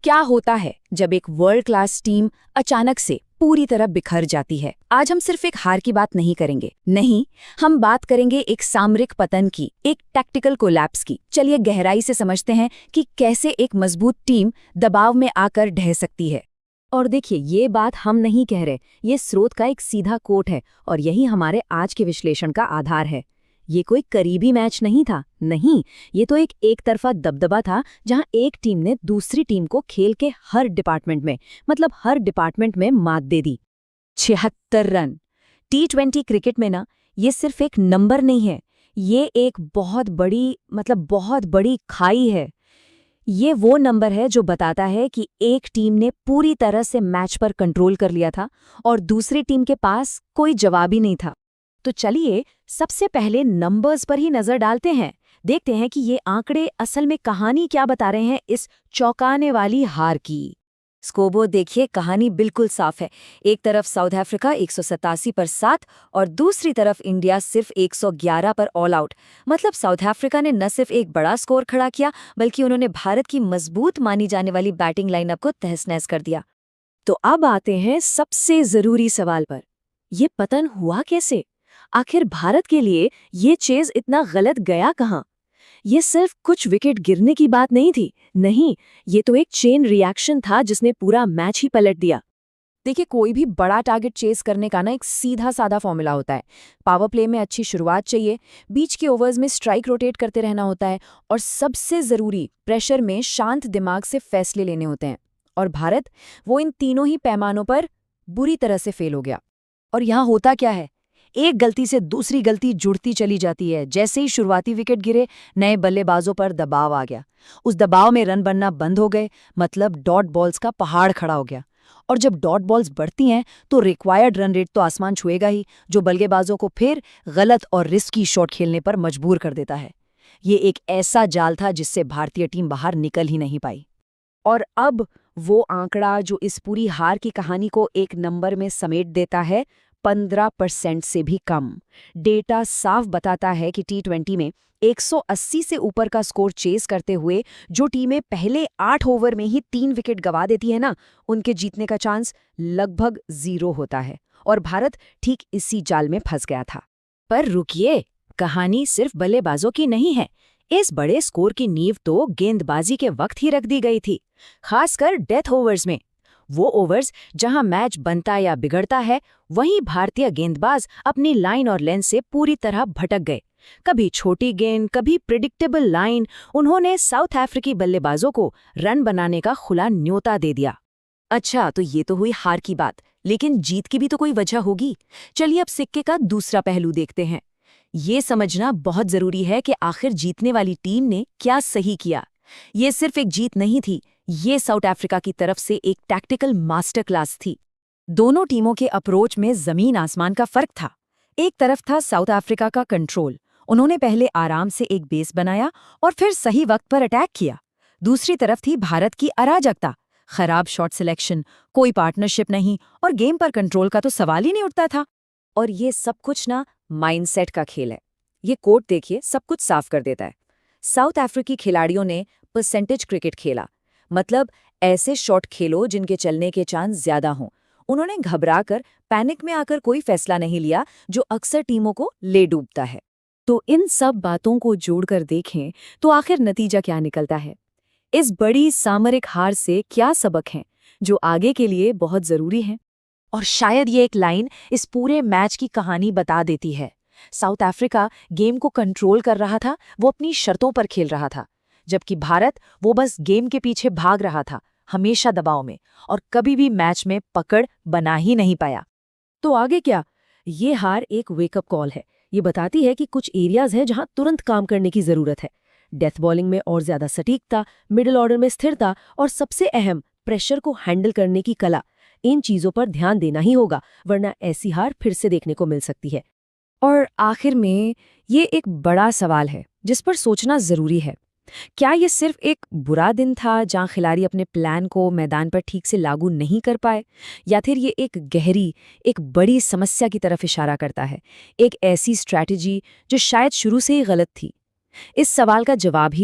क्या होता है जब एक वर्ल्ड क्लास टीम अचानक से पूरी तरह बिखर जाती है। आज हम सिर्फ एक हार की बात नहीं करेंगे, नहीं, हम बात करेंगे एक सामरिक पतन की, एक टैक्टिकल कोलैप्स की। चलिए गहराई से समझते हैं कि कैसे एक मजबूत टीम दबाव में आकर ढह सकती है। और देखिए, ये बात हम नहीं कह रहे, ये स्रोत का एक सीधा कोट है और यही हमारे आज के विश्लेषण का आधार है। ये कोई करीबी मैच नहीं था, नहीं, ये तो एक तरफा दबदबा था जहां एक टीम ने दूसरी टीम को खेल के हर डिपार्टमेंट में मात दे दी। 76 रन T20 क्रिकेट में ना, ये सिर्फ एक नंबर नहीं है, ये एक बहुत बड़ी खाई है। ये वो नंबर है जो बताता है कि एक टीम ने पूरी तरह से मैच पर कंट्रोल कर लिया था और दूसरी टीम के पास कोई जवाब ही नहीं था। तो चलिए सबसे पहले नंबर्स पर ही नजर डालते हैं, देखते हैं कि ये आंकड़े असल में कहानी क्या बता रहे हैं इस चौंकाने वाली हार की। स्कोरबोर्ड देखिए, कहानी बिल्कुल साफ है। एक तरफ साउथ अफ्रीका 187 पर 7 और दूसरी तरफ इंडिया सिर्फ 111 पर ऑल आउट। मतलब साउथ अफ्रीका ने न सिर्फ एक बड़ा स्कोर खड़ा किया, बल्कि उन्होंने भारत की मजबूत मानी जाने वाली बैटिंग लाइनअप को तहस-नहस कर दिया। तो अब आते हैं सबसे जरूरी सवाल पर, ये पतन हुआ कैसे? आखिर भारत के लिए ये चेज इतना गलत गया कहाँ? ये सिर्फ कुछ विकेट गिरने की बात नहीं थी, नहीं, ये तो एक चेन रिएक्शन था जिसने पूरा मैच ही पलट दिया। देखिए, कोई भी बड़ा टारगेट चेस करने का ना एक सीधा सादा फॉर्मूला होता है। पावर प्ले में अच्छी शुरुआत चाहिए, बीच के ओवर्स में स्ट्राइक रोटेट करते रहना होता है और सबसे ज़रूरी प्रेशर में शांत दिमाग से फैसले लेने होते हैं। और भारत वो इन तीनों ही पैमानों पर बुरी तरह से फेल हो गया। और यहाँ होता क्या है, एक गलती से दूसरी गलती जुड़ती चली जाती है। जैसे ही शुरुआती विकेट गिरे, नए बल्लेबाजों पर दबाव आ गया। उस दबाव में रन बनना बंद हो गए, मतलब डॉट बॉल्स का पहाड़ खड़ा हो गया। और जब डॉट बॉल्स बढ़ती हैं तो रिक्वायर्ड रन रेट तो आसमान छुएगा ही, जो बल्लेबाजों को फिर गलत और रिस्की शॉट खेलने पर मजबूर कर देता है। ये एक ऐसा जाल था जिससे भारतीय टीम बाहर निकल ही नहीं पाई। और अब वो आंकड़ा जो इस पूरी हार की कहानी को एक नंबर में समेट देता है, 15% से भी कम। डेटा साफ बताता है कि T20 में 180 से ऊपर का स्कोर चेस करते हुए जो टीमें पहले 8 ओवर में ही 3 विकेट गंवा देती है ना, उनके जीतने का चांस लगभग 0 होता है। और भारत ठीक इसी जाल में फंस गया था। पर रुकिए, कहानी सिर्फ बल्लेबाजों की नहीं है। इस बड़े स्कोर की नींव तो गेंदबाजी के वक्त ही रख दी गई थी, खासकर डेथ ओवर्स में। वो ओवर्स जहां मैच बनता या बिगड़ता है, वहीं भारतीय गेंदबाज अपनी लाइन और लेंथ से पूरी तरह भटक गए। कभी छोटी गेंद, कभी प्रिडिक्टेबल लाइन, उन्होंने साउथ अफ्रीकी बल्लेबाजों को रन बनाने का खुला न्योता दे दिया। अच्छा, तो ये तो हुई हार की बात, लेकिन जीत की भी तो कोई वजह होगी। चलिए अब सिक्के का दूसरा पहलू देखते हैं। ये समझना बहुत जरूरी है कि आखिर जीतने वाली टीम ने क्या सही किया। ये सिर्फ एक जीत नहीं थी, ये साउथ अफ्रीका की तरफ से एक टैक्टिकल मास्टर क्लास थी। दोनों टीमों के अप्रोच में जमीन आसमान का फर्क था। एक तरफ था साउथ अफ्रीका का कंट्रोल, उन्होंने पहले आराम से एक बेस बनाया और फिर सही वक्त पर अटैक किया। दूसरी तरफ थी भारत की अराजकता, खराब शॉट सिलेक्शन, कोई पार्टनरशिप नहीं और गेम पर कंट्रोल का तो सवाल ही नहीं उठता था। और ये सब कुछ ना माइंडसेट का खेल है। ये कोट देखिए, सब कुछ साफ कर देता है। साउथ अफ्रीकी खिलाड़ियों ने परसेंटेज क्रिकेट खेला, मतलब ऐसे शॉट खेलो जिनके चलने के चांस ज्यादा हों। उन्होंने घबराकर, पैनिक में आकर कोई फैसला नहीं लिया, जो अक्सर टीमों को ले डूबता है। तो इन सब बातों को जोड़कर देखें तो आखिर नतीजा क्या निकलता है? इस बड़ी सामरिक हार से क्या सबक हैं जो आगे के लिए बहुत जरूरी हैं? और शायद ये एक लाइन इस पूरे मैच की कहानी बता देती है। साउथ अफ्रीका गेम को कंट्रोल कर रहा था, वो अपनी शर्तों पर खेल रहा था, जबकि भारत वो बस गेम के पीछे भाग रहा था, हमेशा दबाव में, और कभी भी मैच में पकड़ बना ही नहीं पाया। तो आगे क्या? ये हार एक वेकअप कॉल है। ये बताती है कि कुछ एरियाज हैं जहां तुरंत काम करने की जरूरत है। डेथ बॉलिंग में और ज्यादा सटीकता, मिडिल ऑर्डर में स्थिरता और सबसे अहम प्रेशर को हैंडल करने की कला। इन चीजों पर ध्यान देना ही होगा, वरना ऐसी हार फिर से देखने को मिल सकती है। और आखिर में ये एक बड़ा सवाल है जिस पर सोचना जरूरी है। क्या ये सिर्फ एक बुरा दिन था जहां खिलाड़ी अपने प्लान को मैदान पर ठीक से लागू नहीं कर पाए, या फिर ये एक गहरी, एक बड़ी समस्या की तरफ इशारा करता है, एक ऐसी स्ट्रैटेजी जो शायद शुरू से ही गलत थी? इस सवाल का जवाब ही